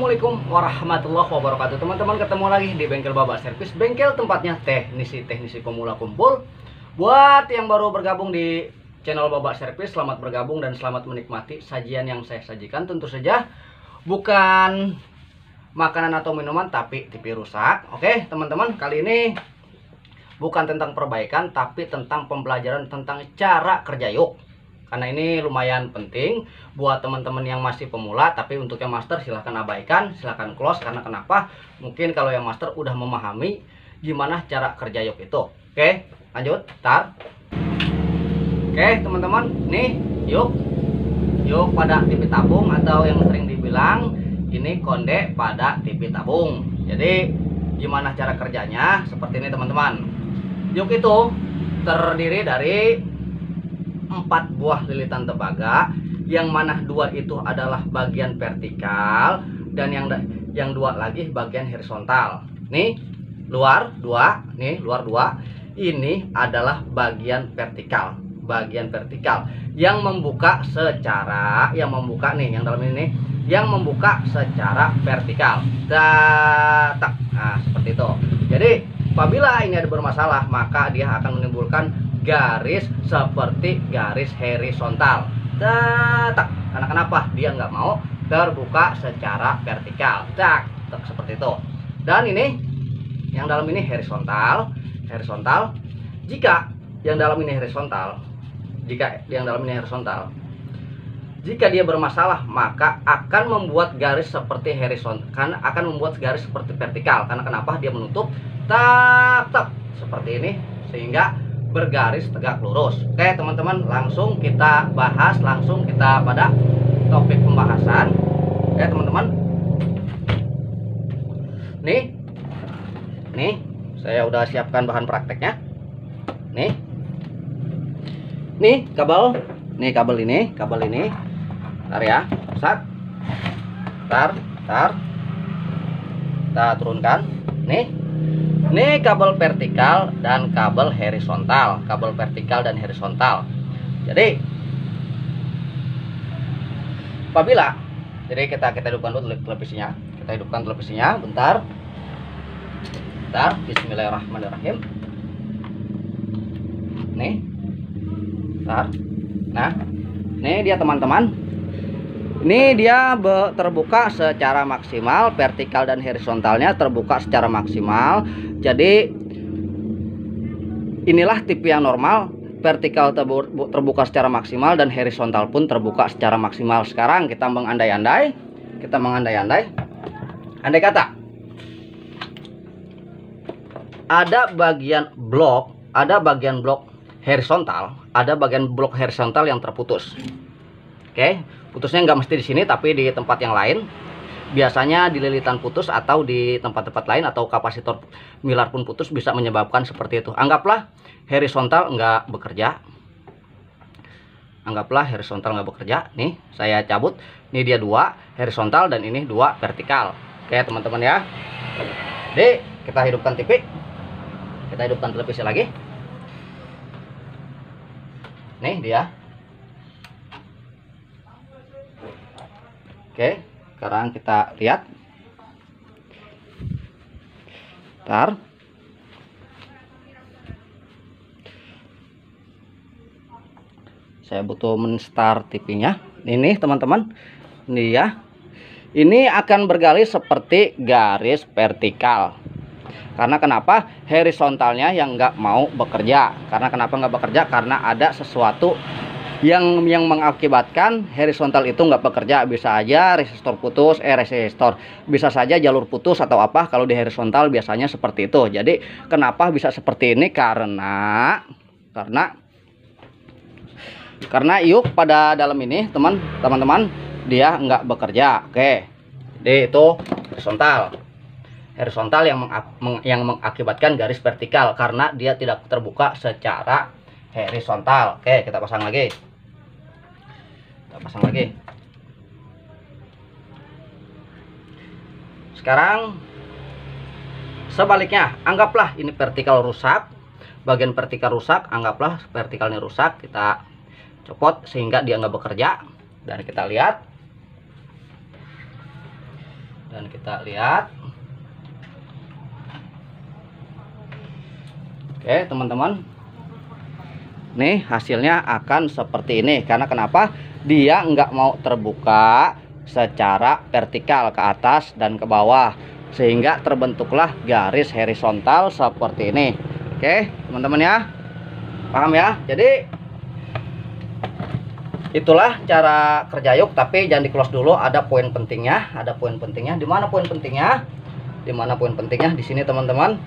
Assalamualaikum warahmatullahi wabarakatuh. Teman-teman, ketemu lagi di Bengkel Babak Servis. Bengkel tempatnya teknisi pemula kumpul. Buat yang baru bergabung di channel Babak Servis, selamat bergabung dan selamat menikmati sajian yang saya sajikan. Tentu saja bukan makanan atau minuman, tapi TV rusak. Oke teman-teman, kali ini bukan tentang perbaikan, tapi tentang pembelajaran tentang cara kerja yuk. Karena ini lumayan penting buat teman-teman yang masih pemula, tapi untuk yang master silahkan abaikan, silahkan close. Karena kenapa? Mungkin kalau yang master udah memahami gimana cara kerja yuk itu. Oke, lanjut, tar. Oke teman-teman, nih yuk pada TV tabung, atau yang sering dibilang ini konde pada TV tabung. Jadi gimana cara kerjanya? Seperti ini teman-teman. Yuk itu terdiri dari 4 buah lilitan tembaga, yang mana 2 itu adalah bagian vertikal dan yang 2 lagi bagian horizontal. Nih luar 2, nih luar 2, ini adalah bagian vertikal. Bagian vertikal yang membuka secara, yang membuka nih, yang dalam ini yang membuka secara vertikal. Tak, nah seperti itu. Jadi apabila ini ada bermasalah, maka dia akan menimbulkan garis seperti garis horizontal. Tak, karena kenapa? Dia nggak mau terbuka secara vertikal. Tak, seperti itu. Dan ini yang dalam ini horizontal. Jika yang dalam ini horizontal, jika dia bermasalah, maka akan membuat garis seperti horizontal, karena akan membuat garis seperti vertikal. Karena kenapa? Dia menutup tak seperti ini, sehingga bergaris tegak lurus. Oke teman-teman, langsung kita bahas, langsung kita pada topik pembahasan. Oke teman-teman, nih saya udah siapkan bahan prakteknya. Nih kabel ini, tar ya, sat, tar, kita turunkan. Nih kabel vertikal dan kabel horizontal, Jadi apabila, jadi kita hidupkan dulu televisinya, bentar. Bismillahirrahmanirrahim. Nih, bentar. Nah, ini dia teman-teman. Ini dia terbuka secara maksimal, vertikal dan horizontalnya terbuka secara maksimal. Jadi inilah tipe yang normal, vertikal terbuka secara maksimal dan horizontal pun terbuka secara maksimal. Sekarang kita mengandai-andai. Andai kata ada bagian blok horizontal, yang terputus. Oke, putusnya nggak mesti di sini, tapi di tempat yang lain. Biasanya di lilitan putus atau di tempat-tempat lain, atau kapasitor milar pun putus, bisa menyebabkan seperti itu. Anggaplah horizontal nggak bekerja. Nih saya cabut. Ini dia 2 horizontal dan ini 2 vertikal. Oke teman-teman ya. Jadi kita hidupkan TV. Kita hidupkan televisi lagi. Nih dia. Oke, sekarang kita lihat. Ntar. Saya butuh men-start TV-nya. Ini teman-teman. Ini ya. Ini akan bergaris seperti garis vertikal. Karena kenapa? Horizontalnya yang nggak mau bekerja. Karena kenapa nggak bekerja? Karena ada sesuatu yang mengakibatkan horizontal itu nggak bekerja. Bisa aja resistor putus, bisa saja jalur putus atau apa. Kalau di horizontal biasanya seperti itu. Jadi kenapa bisa seperti ini? Karena yuk pada dalam ini teman-teman dia nggak bekerja. Oke, jadi itu horizontal yang mengakibatkan garis vertikal, karena dia tidak terbuka secara horizontal. Oke, kita pasang lagi. Sekarang sebaliknya, anggaplah ini vertikal rusak, bagian vertikal rusak, anggaplah vertikalnya rusak, kita copot sehingga dia nggak bekerja. Dan kita lihat Dan kita lihat. Oke teman-teman, nih hasilnya akan seperti ini. Karena kenapa? Dia nggak mau terbuka secara vertikal ke atas dan ke bawah, sehingga terbentuklah garis horizontal seperti ini. Oke teman-teman ya, paham ya? Jadi itulah cara kerja yuk, tapi jangan di close dulu. Ada poin pentingnya, ada poin pentingnya. Di mana poin pentingnya? Di mana poin pentingnya? Di sini teman-teman.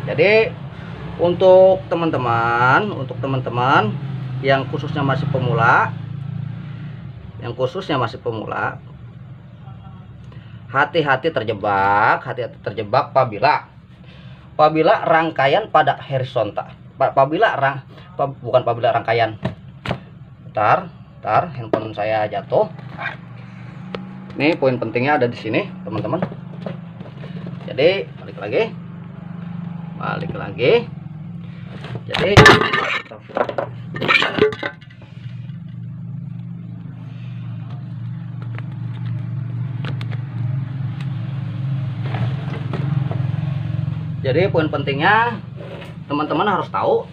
Jadi untuk teman-teman yang khususnya masih pemula, hati-hati terjebak, apabila rangkaian pada horizontal. Bukan rangkaian. Bentar, handphone saya jatuh. Ini poin pentingnya ada di sini, teman-teman. Jadi balik lagi. Jadi poin pentingnya teman-teman harus tahu,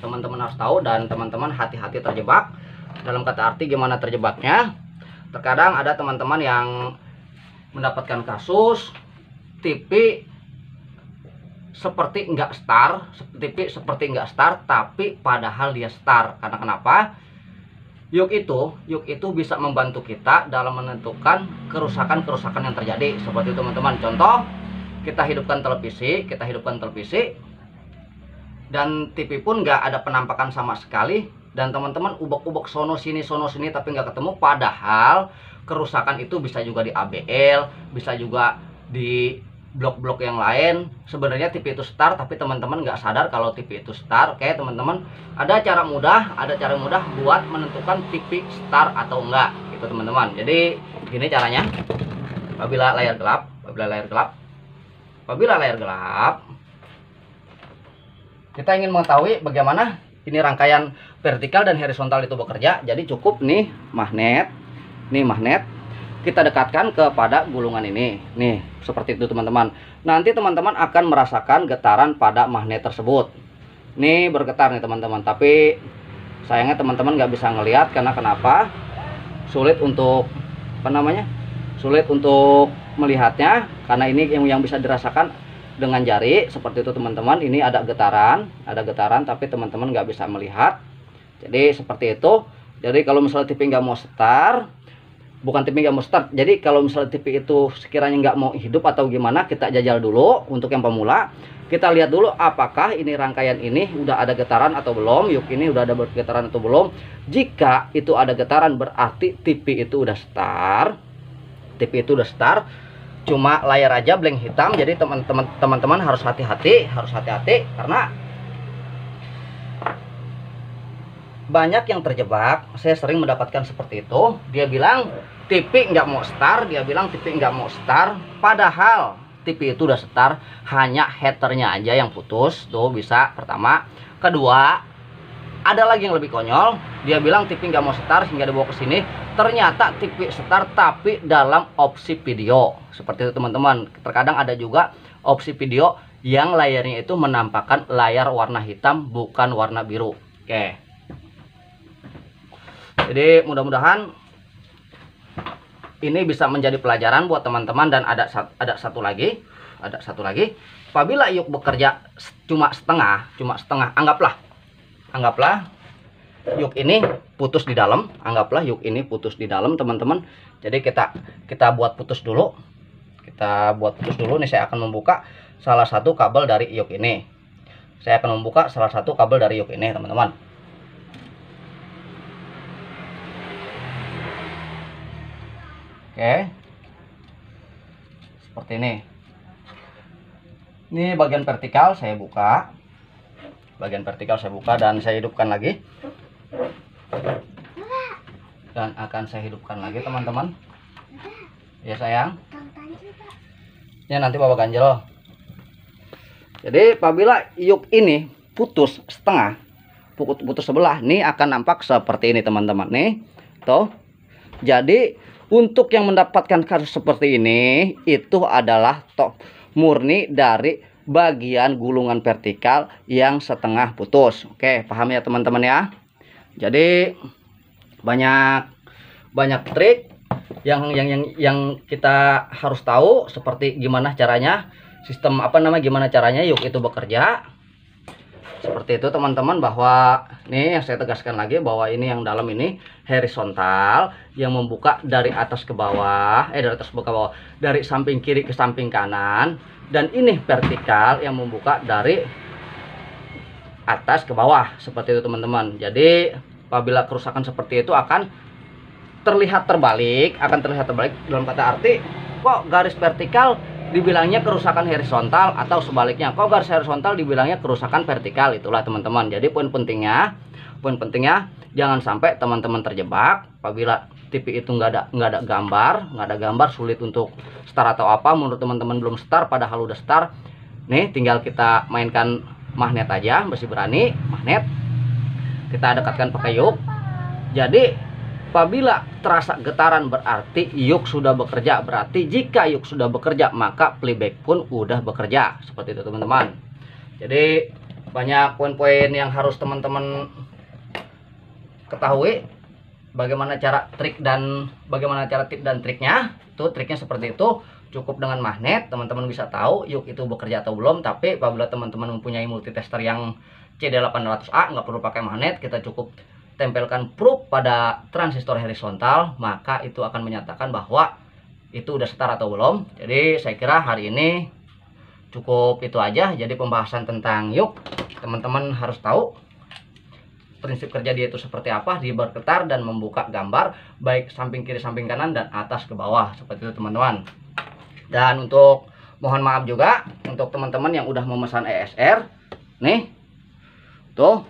dan teman-teman hati-hati terjebak. Dalam kata arti gimana terjebaknya? Terkadang ada teman-teman yang mendapatkan kasus TV seperti nggak star, tapi padahal dia star. Karena kenapa? Yuk itu bisa membantu kita dalam menentukan kerusakan yang terjadi. Seperti itu teman-teman. Contoh, kita hidupkan televisi, dan TV pun nggak ada penampakan sama sekali, dan teman-teman ubek-ubek sono sini tapi nggak ketemu. Padahal kerusakan itu bisa juga di ABL, bisa juga di blok-blok yang lain. Sebenarnya TV itu star, tapi teman-teman nggak sadar kalau TV itu star. Oke teman-teman, ada cara mudah buat menentukan TV star atau enggak gitu teman-teman. Jadi gini caranya. Apabila layar gelap, kita ingin mengetahui bagaimana ini rangkaian vertikal dan horizontal itu bekerja. Jadi cukup nih magnet, kita dekatkan kepada gulungan ini. Nih, seperti itu teman-teman. Nanti teman-teman akan merasakan getaran pada magnet tersebut. Nih bergetar nih teman-teman. Tapi sayangnya teman-teman nggak bisa ngelihat. Karena kenapa? Sulit untuk melihatnya. Karena ini yang bisa dirasakan dengan jari. Seperti itu teman-teman. Ini ada getaran, tapi teman-teman nggak bisa melihat. Jadi seperti itu. Jadi kalau misalnya TV nggak mau start, jadi kalau misalnya TV itu sekiranya nggak mau hidup atau gimana, kita jajal dulu. Untuk yang pemula, kita lihat dulu apakah ini rangkaian ini udah ada getaran atau belum. Yuk ini udah ada getaran atau belum. Jika itu ada getaran, berarti TV itu udah start. Cuma layar aja blank hitam. Jadi teman-teman harus hati-hati karena banyak yang terjebak. Saya sering mendapatkan seperti itu. Dia bilang TV nggak mau star, padahal TV itu udah star, hanya headernya aja yang putus. Tuh bisa pertama. Kedua, ada lagi yang lebih konyol. Dia bilang TV nggak mau star hingga dibawa ke sini. Ternyata TV star tapi dalam opsi video. Seperti itu teman-teman. Terkadang ada juga opsi video yang layarnya itu menampakkan layar warna hitam, bukan warna biru. Oke. Jadi mudah-mudahan ini bisa menjadi pelajaran buat teman-teman. Dan ada satu lagi. Apabila yuk bekerja cuma setengah, anggaplah yuk ini putus di dalam. Teman-teman. Jadi kita buat putus dulu. Nih saya akan membuka salah satu kabel dari yuk ini. Teman-teman. Oke, seperti ini. Ini bagian vertikal saya buka. Dan saya hidupkan lagi. Dan akan saya hidupkan lagi teman-teman. Ya sayang. Ya nanti bawa ganjel. Jadi apabila yuk ini putus setengah, putus sebelah, nih akan nampak seperti ini teman-teman. Nih, tuh. Jadi Untuk yang mendapatkan kasus seperti ini itu adalah murni dari bagian gulungan vertikal yang setengah putus. Oke, paham ya teman-teman ya. Jadi banyak trik yang kita harus tahu, seperti gimana caranya gimana caranya yuk itu bekerja. Seperti itu teman-teman, bahwa nih yang saya tegaskan lagi bahwa ini yang dalam ini horizontal yang membuka dari atas ke bawah, dari samping kiri ke samping kanan, dan ini vertikal yang membuka dari atas ke bawah, seperti itu teman-teman. Jadi apabila kerusakan seperti itu akan terlihat terbalik dalam kata arti, kok garis vertikal dibilangnya kerusakan horizontal, atau sebaliknya kok garis horizontal dibilangnya kerusakan vertikal. Itulah teman-teman. Jadi poin pentingnya jangan sampai teman-teman terjebak apabila TV itu nggak ada gambar, sulit untuk start atau apa. Menurut teman-teman belum start padahal udah start. Nih tinggal kita mainkan magnet aja, bersih berani magnet kita dekatkan pakai yuk. Jadi apabila terasa getaran berarti yuk sudah bekerja. Berarti jika yuk sudah bekerja maka playback pun udah bekerja. Seperti itu teman-teman. Jadi banyak poin-poin yang harus teman-teman ketahui. Bagaimana cara tip dan triknya. Itu triknya seperti itu. Cukup dengan magnet teman-teman bisa tahu yuk itu bekerja atau belum. Tapi apabila teman-teman mempunyai multitester yang CD800A, nggak perlu pakai magnet, kita cukup tempelkan probe pada transistor horizontal, maka itu akan menyatakan bahwa itu udah start atau belum. Jadi saya kira hari ini cukup itu aja. Jadi pembahasan tentang yuk, teman-teman harus tahu prinsip kerja dia itu seperti apa, dia bergetar dan membuka gambar baik samping kiri samping kanan dan atas ke bawah, seperti itu teman-teman. Dan untuk mohon maaf juga untuk teman-teman yang udah memesan ESR nih, tuh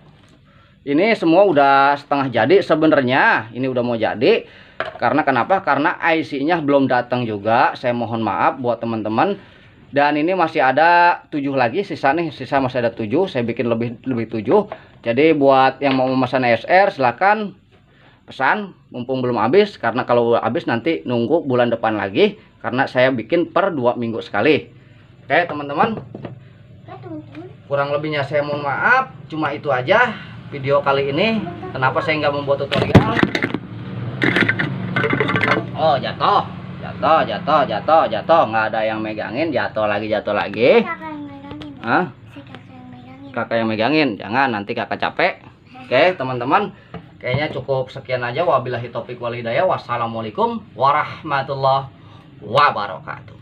ini semua udah setengah jadi sebenarnya. Ini udah mau jadi. Karena kenapa? Karena IC-nya belum datang juga. Saya mohon maaf buat teman-teman. Dan ini masih ada 7 lagi sisa nih. Sisa masih ada 7. Saya bikin lebih 7. Jadi buat yang mau memesan ESR silakan pesan mumpung belum habis. Karena kalau habis nanti nunggu bulan depan lagi. Karena saya bikin per 2 minggu sekali. Oke teman-teman. Kurang lebihnya saya mohon maaf. Cuma itu aja video kali ini. Kenapa saya nggak membuat tutorial? Oh jatuh, nggak ada yang megangin, jatuh lagi. Hah? Kakak yang megangin, jangan nanti kakak capek. Oke teman-teman, kayaknya cukup sekian aja. Wabillahi taufiq wal hidayah. Wassalamualaikum warahmatullahi wabarakatuh.